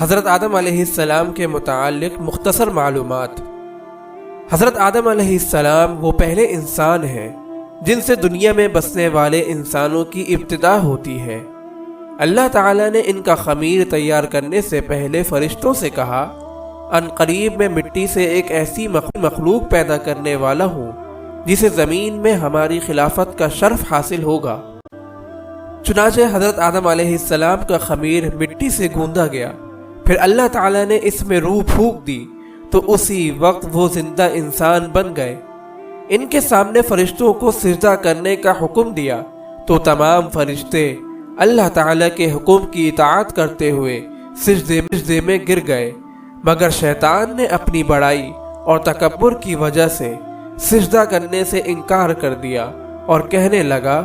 حضرت آدم علیہ السلام کے متعلق مختصر معلومات۔ حضرت آدم علیہ السلام وہ پہلے انسان ہیں جن سے دنیا میں بسنے والے انسانوں کی ابتدا ہوتی ہے۔ اللہ تعالیٰ نے ان کا خمیر تیار کرنے سے پہلے فرشتوں سے کہا، ان قریب میں مٹی سے ایک ایسی مخلوق پیدا کرنے والا ہوں جسے زمین میں ہماری خلافت کا شرف حاصل ہوگا۔ چنانچہ حضرت آدم علیہ السلام کا خمیر مٹی سے گوندا گیا، پھر اللہ تعالیٰ نے اس میں روح پھونک دی تو اسی وقت وہ زندہ انسان بن گئے۔ ان کے سامنے فرشتوں کو سجدہ کرنے کا حکم دیا تو تمام فرشتے اللہ تعالیٰ کے حکم کی اطاعت کرتے ہوئے سجدے میں گر گئے، مگر شیطان نے اپنی بڑائی اور تکبر کی وجہ سے سجدہ کرنے سے انکار کر دیا اور کہنے لگا،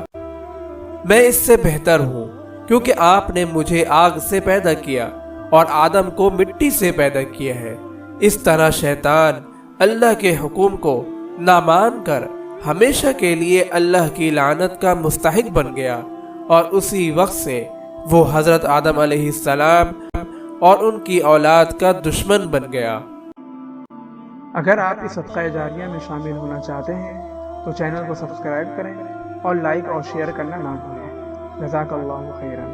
میں اس سے بہتر ہوں کیونکہ آپ نے مجھے آگ سے پیدا کیا اور آدم کو مٹی سے پیدا کیا ہے۔ اس طرح شیطان اللہ کے حکم کو نہ مان کر ہمیشہ کے لیے اللہ کی لعنت کا مستحق بن گیا، اور اسی وقت سے وہ حضرت آدم علیہ السلام اور ان کی اولاد کا دشمن بن گیا۔ اگر آپ اس صدقہ جاریہ میں شامل ہونا چاہتے ہیں تو چینل کو سبسکرائب کریں اور لائک اور شیئر کرنا نہ بھولیں۔ جزاک اللہ خیرا۔